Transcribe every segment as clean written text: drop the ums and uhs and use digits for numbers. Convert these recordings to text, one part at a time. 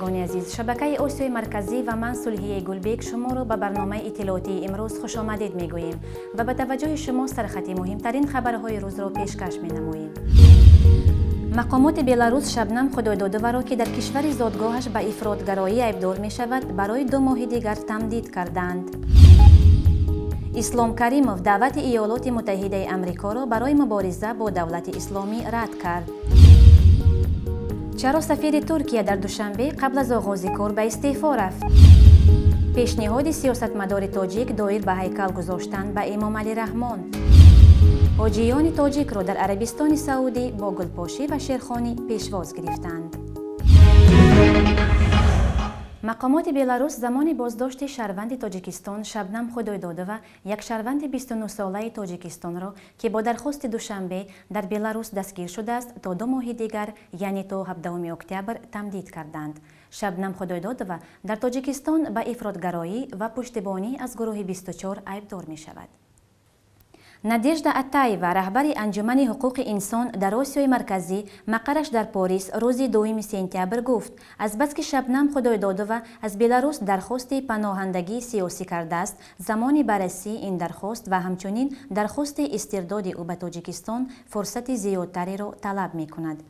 بینندگان عزیز، شبکه آسیای مرکزی و من صلحیه گلبیک شما را به برنامه اطلاعاتی امروز خوش آمدید میگوییم و به توجه شما سرخط مهمترین خبرهای روز را پیشکش مینماییم. مقامات بلاروس شبنم خدایدادوه را که در کشور زادگاهش به افراطگرایی ایبدار می شود برای 2 ماه دیگر تمدید کردند. اسلام کریموف دعوت ایالات متحده امریکا را برای مبارزه با دولت اسلامی رد کرد. چرا سفیر ترکیه در دوشنبه قبل از آغاز کار به استعفا رفت؟ پیشنهاد سیاستمدار تاجیک دایر به هیکل گذاشتن به امام علی رحمان. حاجیان تاجیک را در عربستان سعودی با گلپاشی و شیرخوانی پیشواز گرفتند. مقامات بلاروس زمان بازداشت شهروند تاجیکستان شبنم خدایدادوه یک شهروند 29 ساله تاجیکستان را که با درخواست دوشنبه در بلاروس دستگیر شده است تا 2 ماه دیگر یعنی تا 17 اکتبر تمدید کردند. شبنم خدایدادوه در تاجیکستان به افراطگرایی و پشتیبانی از گروه 24 ایبدار می شود. نادژدا اتایوا رهبر انجمن حقوق انسان در آسیای مرکزی مقرش در پاریس روز 2 سپتامبر گفت از بس که شبنم خدایدادوه از بلاروس درخواست پناهندگی سیاسی کرده است، زمان بررسی این درخواست و همچنین درخواست استرداد او به تاجیکستان فرصت زیادتری را طلب می کند.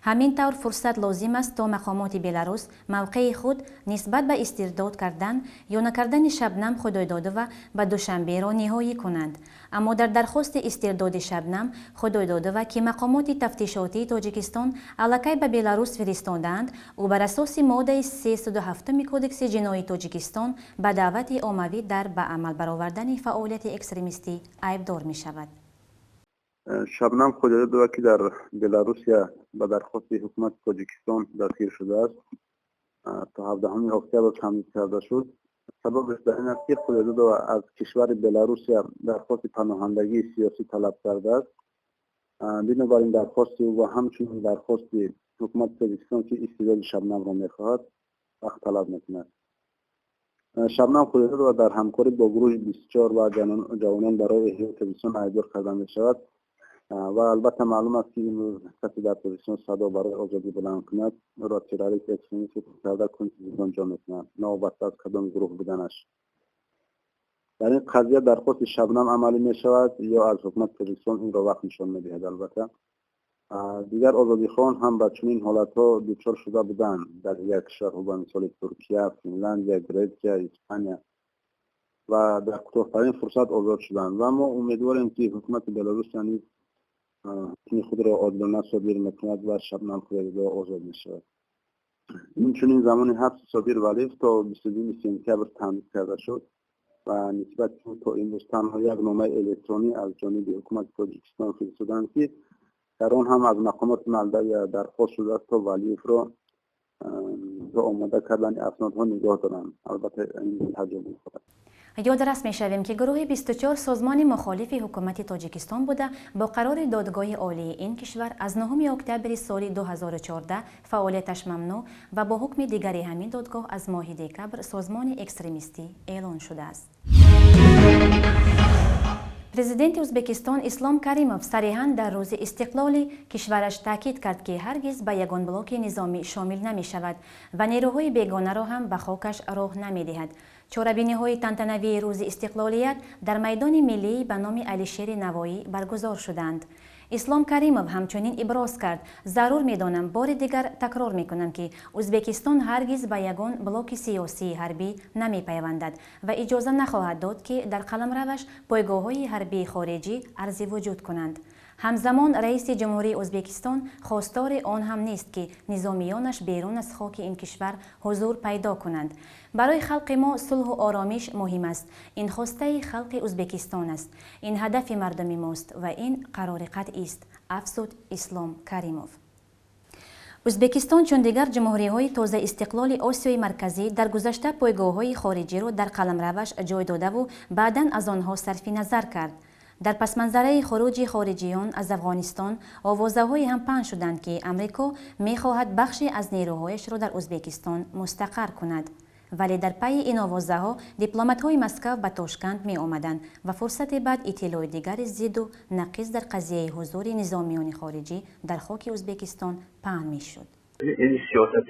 همین طور فرصت لازم است تا مقامات بلاروس موقع خود نسبت به استرداد کردن یا نکردن شبنم خدایدادوه به دوشنبه را نهایی کنند. اما در درخواست استرداد شبنم خدایدادوه که مقامات تفتیشاتی تاجیکستان الکی به بلاروس فرستادند، او بر اساس ماده 307 کودکس جنایی تاجیکستان به دعوت عمومی در به عمل برآوردن فعالیت اکستریمیستی ایبدار می شود. شبنم خدایدادوه که در بلاروس به درخواست حکومت تاجیکستان دستگیر شده است تا 17 اکتبر تمدید کرده شد. سببش در این است که خدایدادوه از کشور بلاروس درخواست پناهندگی سیاسی طلب کرده است. بنابراین درخواست او و همچنین درخواست حکومت تاجیکستان که استرداد شبنم را میخواهد وقت طلب میکند. شبنم خدایدادوه در همکاری با گروه 24 و جوانان برای احیای تلویزیون ایبدار کرده می شود و البته معلوم است که این کسی در تلویزیون صدا برای آزادی بلند کند را تروریست اکستریمیست کرده کنید زندان جا می‌کند، نوبسته از کدام گروه بودنش. در این قضیه درخواست شبنم عملی می شود یا از حکومت تاجیکستان این را وقت نشان می‌دهد. البته دیگر آزادیخواهان هم به چنین حالت‌ها دچار شده بودند در یک کشور به مثال ترکیه، فنلاندیا، گریکیا، اسپانیا و در کوتاه‌ترین فرصت آزاد شدند. و ما امیدواریم که حکومت بلاروس خود را عادلانه صادر میکند و شبنم خدایدادوه آزاد میشود. همچنین زمان حبس صابر ولیف تا 22 سپتامبر تمدید کرده شد و نسبت تا امروز تنها یک نامه الکترونی از جانب حکومت تاجیکستان فرستادند که در آن هم از مقامات محلی درخواست شده است تا ولیف را آماده کردن اسنادها نگاه دارند. البته این تجربه می‌خواهد. یادرس می‌شویم که گروه 24 سازمان مخالف حکومت تاجیکستان بوده با قرار دادگاه عالی این کشور از 9 اکتبر سال 2014 فعالیتش ممنوع و با حکم دیگری همین دادگاه از ماه دکبر سازمان اکستریمیستی اعلان شده است. پرزیدنت ازبکستان اسلام کریموف صریحاً در روز استقلال کشورش تاکید کرد که هرگز به یگان بلوک نظامی شامل نمی شود و نیروهای بیگانه را هم به خاکش راه نمی دهد. چهاربینی‌های تنتنوی روز استقلالیت در میدان ملی به نام علیشیر نوایی برگزار شدند. اسلام کریموف همچنین ابراز کرد: ضرور می‌دانم بار دیگر تکرار می‌کنم که ازبکستان هرگز به یگان بلوک سیاسی حربی نمی‌پیوندد و اجازه نخواهد داد که در قلمروش پایگاه‌های حربی خارجی عرضی وجود کنند. همزمان رئیس جمهوری ازبکستان خواستار آن هم نیست که نظامیانش بیرون از خاک این کشور حضور پیدا کنند. برای خلق ما صلح و آرامش مهم است. این خواسته خلق ازبکستان است. این هدف مردم ماست و این قرار قطعی است، افزود اسلام کریموف. ازبکستان چون دیگر جمهوری‌های تازه استقلال آسیای مرکزی در گذشته پایگاه‌های خارجی را در قلمروش جای داده و بعداً از آنها صرف نظر کرد. در پسمنظره خروج خارجیان از افغانستان آوازه‌هایی هم پخش شدند که امریکا می‌خواهد بخشی از نیروهایش را در ازبکستان مستقر کند. ولی در پی این آوازه‌ها دیپلمات‌های مسکو به تاشکند می‌آمدند و فرصت بعد اطلاع دیگر ضد و نقیض در قضیه حضور نظامیان خارجی در خاک ازبکستان پهن می‌شد. این سیاست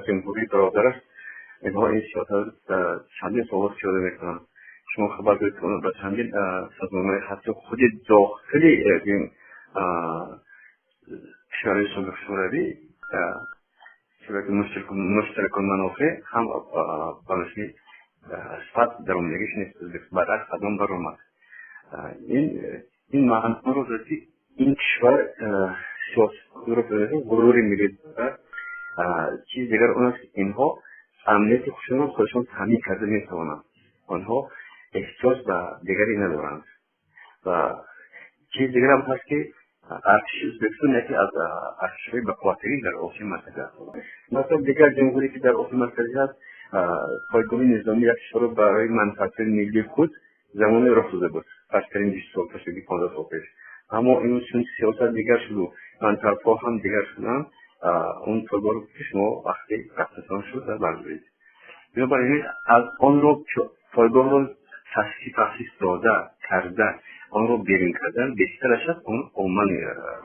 جمهوری برادر است. اینها این سیاست چندین سال پیاده میکنند. شما خبر دارید که به چندین سازمان‌های حتی خود داخلی این کشورهای شمال شوروی شبکه مشترکان منافع هم بالشی صفت در اونجاش نیست، برعکس قدم بر اومد. این معنی رو داشتی این کشور سیاست رو غروری میگه. چیز دیگر اون است که اینها امنیت خودشون تامین کرده میتوانند. آنها احتیاج به دیگری ندارند. و چیز دیگر هم هست که ارتش ازبکستان یکی از ارتش‌های بقواتری در آسیا مرکزی است. مثلا دیگر جمهوری که در آسیا مرکزی است، پایگاه نظامی یک کشور برای منفعت ملی خود زمان راه داده بود. فرض 20 سال پیش، 15 سال پیش. اما این چون سیاست دیگر شد و منطقه‌ها هم دیگر شدند، اون پایگاه که شما وقتی رفتن شد در بردارید. بنابراین از آن رو پایگاه رو تاسیس داده کرده، آن رو بیرون کردن بهترش است اون عموما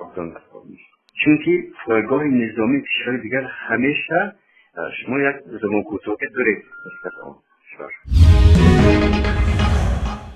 رفتن میشه. چونکه پایگاه نظامی کشور دیگر همیشه شما یک زمان کوتاه دارید نسبت آن کشور.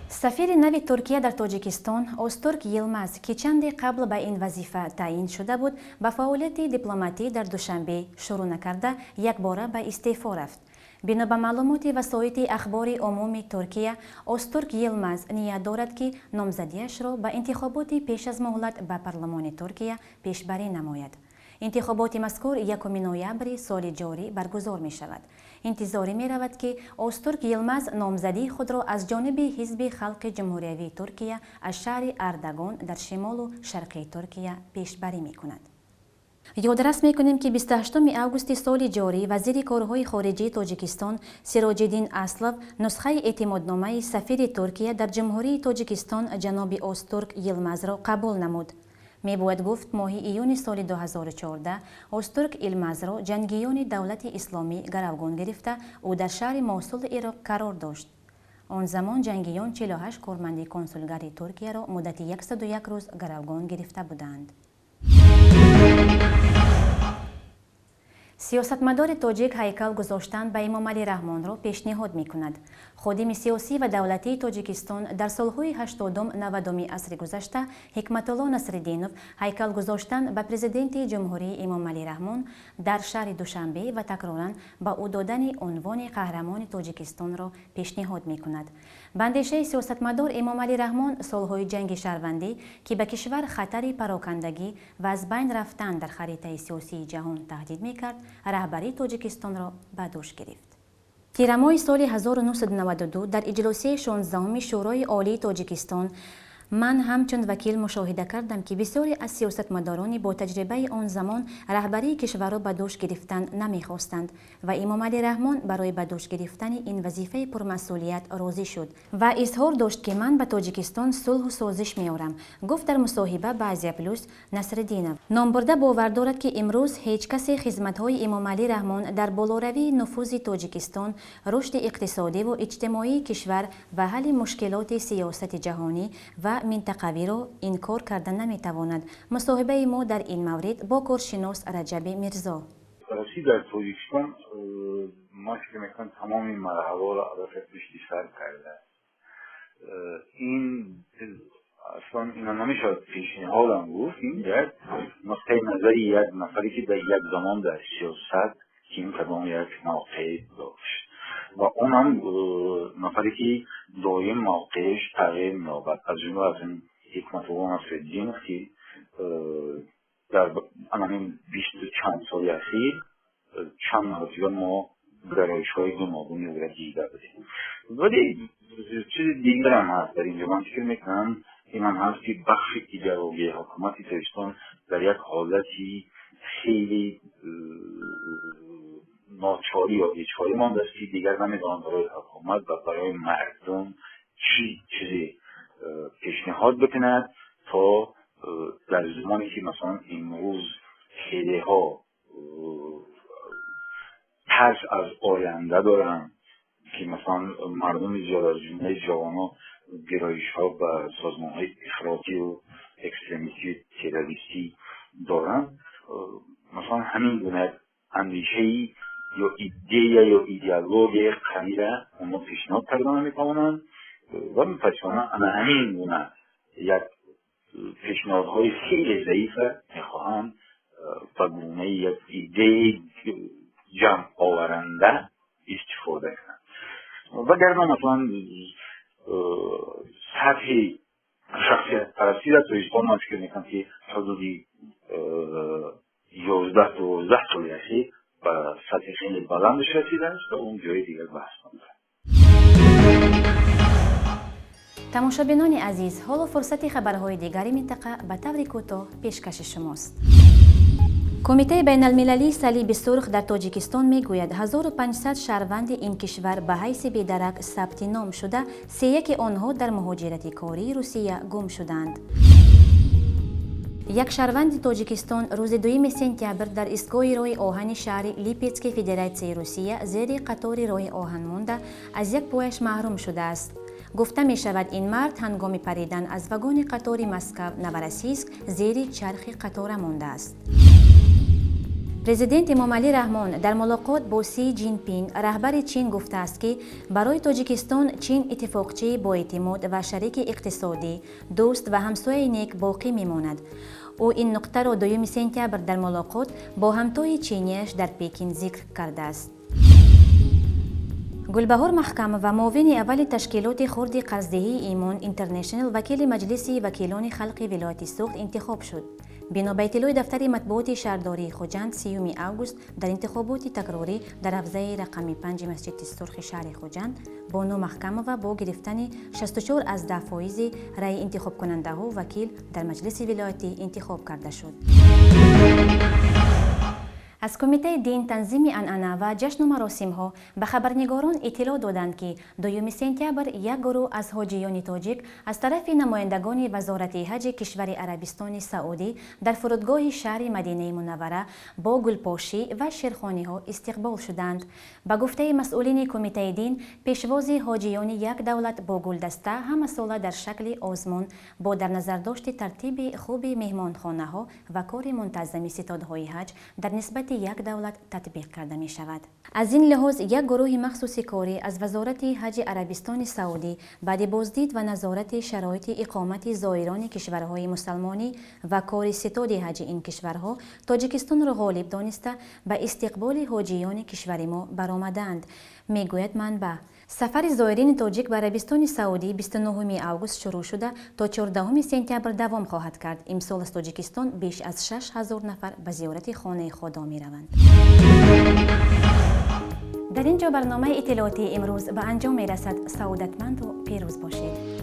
سفیر نو ترکیه در تاجیکستان اوزتورک یلماز که چندی قبل به این وظیفه تعیین شده بود به فعالیت دیپلماتی در دوشنبه شروع نکرده یک باره به استعفا رفت. بنا به معلومات وسایط اخبار عمومی ترکیه، اوزتورک یلماز نیت دارد که نامزدیش را به انتخابات پیش از مهلت به پارلمان ترکیه پیشبری نماید. انتخابات مذکور 1 نوامبر سال جاری برگزار می شود. انتظاری می رود که اوزتورک یلماز نامزدی خود را از جانب حزب خلق جمهوری ترکیه از شهر اردگان در شمال و شرقی ترکیه پیشبری می کند. یادرس می کنیم که 28 آگوست سال جاری وزیر کارهای خارجه تاجیکستان سراج الدین اسلو نسخه اعتمادنامه سفیر ترکیه در جمهوری تاجیکستان جناب اوزتورک یلماز را قبول نمود. می باید گفت ماه ایون سال 2014 اوزتورک یلماز را جنگیان دولت اسلامی گروگان گرفته او در شهر موصل عراق قرار داشت. آن زمان جنگیان 48 کارمند کنسولگری ترکیه را مدت 101 روز گروگان گرفته بودند. سیاستمدار تاجیک هیکل گذاشتن به امام علی رحمان را پیشنهاد می کند. خادم سیاسی و دولتی تاجیکستان در سالهای 80-90 عصر گذشته حکمت الله نصرالدینوف هیکل گذاشتن به پرزیدنت جمهوری امام علی رحمان در شهر دوشنبه و تکرارا به او دادن عنوان قهرمان تاجیکستان را پیشنهاد می کند. به اندیشه سیاستمدار امام علی رحمان سالهای جنگ شهروندی که به کشور خطر پراکندگی و از بین رفتن در خریطه سیاسی جهان تهدید می کرد، رهبری تاجیکستان را به دوش گرفت. تیر ماه سال 1992 در اجلاس 16 شورای عالی تاجیکستان من همچون وکیل مشاهده کردم که بسیاری از سیاستمداران با تجربه آن زمان رهبری کشور را به دوش گرفتن نمیخواستند و امام علی رحمان برای به دوش گرفتن این وظیفه پرمسئولیت راضی شد و اظهار داشت که من به تاجیکستان صلح و سازش میارم. گفت در مصاحبه به آزیا پلوس نصرالدینوف نامبرده باور دارد که امروز هیچ کسی خدمت‌های امام علی رحمان در بالاروی نفوذ تاجیکستان، رشد اقتصادی و اجتماعی کشور و حل مشکلات سیاست جهانی و منطقوی را انکار کردن نمیتواند. مصاحبه ما در این مورد با کارشناس رجب میرزا. در تاجیکستان ما که میکنم تمام این مرحله را عرفت بشتی سر کرده. این اصلا اینا نمیشه پیشنهادم گفت. این یک نقطه نظری یک نفری که در یک زمان در سیاست که این کدام یک موقع داشت و اون هم نفری که دایم موقعش تغییر می‌یابد. از جمله از این حکمت الله نصرالدینوف که در همین 20 چند سال اخیر چند مرتبه ما گرایش‌های گوناگونی او را دیده بودیم. ولی چیز دیگر هم هست در اینجا. من فکر میکنم این هم هست که بخش ایدئولوژی حکومت تاجیکستان در یک حالتی خیلی ناچاری یا بیچاری مانده است که دیگر نمیدانند برای حکومت و برای مردم چیزی پیشنهاد بکند تا در زمانی که مثلا امروز خیلی ها ترس از آینده دارن که مثلا مردم زیاد از جمله جوانان گرایش ها و سازمان های افراطی و اکستریمیستی تروریستی دارن، مثلا همین گونه اندیشه‌ای یا ایده یا ایدئولوژی قوی را اونا پیشنهاد کردن میکنن و متاسفانه انا همین گونه یک پیشنهادهای خیلی ضعیف میخواهند به گونه یک ایده جمع آورنده استفاده کنند و گرنه مثلا سطح شخصیت پرستی را تو اسلام من فکر میکنم که حدودی 11 تا 12 سالی هستی و سطح خیلی بلندش رسیده است و اون جای دیگر بحث نمی‌کنه. تماشابینان عزیز، حالا فرصت خبرهای دیگری منطقه به طور کوتاه پیشکش شماست. کمیته بین المللی صلیب سرخ در تاجیکستان میگوید 1500 شهروند این کشور به حیث بی‌درک ثبت نام شده، 31 آنها در مهاجرت کاری روسیه گم شدند. یک شهروند تاجیکستان روز 2 سپتامبر در ایستگاه راه آهن شهر لیپیتسک فدراسیون روسیه زیر قطار راه آهن مانده از یک پایش محروم شده است. گفته می شود این مرد هنگام پریدن از واگن قطار مسکو نوراسیسک زیر چرخ قطار مانده است. پرزیدنت امامعلی رحمان در ملاقات با سی جین پینگ رهبر چین گفته است که برای تاجیکستان چین اتفاقچه با اعتماد و شریک اقتصادی، دوست و همسایه نیک باقی میماند. او این نقطه را 2 سپتامبر در ملاقات با همتای چینیش در پکین ذکر کرده است. گلبهار محکم و معاون اول تشکیلات خرد قرضدهی ایمان اینترنشنال وکیل مجلس وکیلان خلق ولایت سوخت انتخاب شد. بنا به اطلاع دفتر مطبوعات شهرداری خوجند 30 اوگوست در انتخابات تکراری در حوزه رقم 5 مسجد سرخ شهر خوجند با نو محکم و با گرفتن 64 از 10 فایز رای انتخاب کننده ها وکیل در مجلس ولایتی انتخاب کرده شد. از کمیته دین تنظیم عنعنه و جشن و مراسم ها به خبرنگاران اطلاع دادند که 2 سپتامبر یک گروه از حاجیان تاجیک از طرف نمایندگان وزارت حج کشور عربستان سعودی در فرودگاه شهر مدینه منوره با گلپاشی و شیرخوانی ها استقبال شدند. به گفته مسئولین کمیته دین، پیشواز حاجیان یک دولت با گلدسته همه ساله در شکل آزمون با در نظر داشت ترتیب خوب مهمانخانه ها و کار منتظم ستادهای حج در نسبت یک دولت تطبیق کرده می شود. از این لحاظ یک گروه مخصوص کاری از وزارت حج عربستان سعودی بعد بازدید و نظارت شرایط اقامت زائران کشورهای مسلمانی و کار ستاد حج این کشورها تاجیکستان را غالب دانسته به استقبال حاجیان کشور ما برآمدند. میگوید منبع سفر زائرین تاجیک به عربستان سعودی 29 اوگوست شروع شده تا 14 سپتامبر دوام خواهد کرد. امسال از تاجیکستان بیش از 6000 نفر به زیارت خانه خدا می روند. در اینجا برنامه اطلاعاتی امروز به انجام می رسد. سعادتمند و پیروز باشید.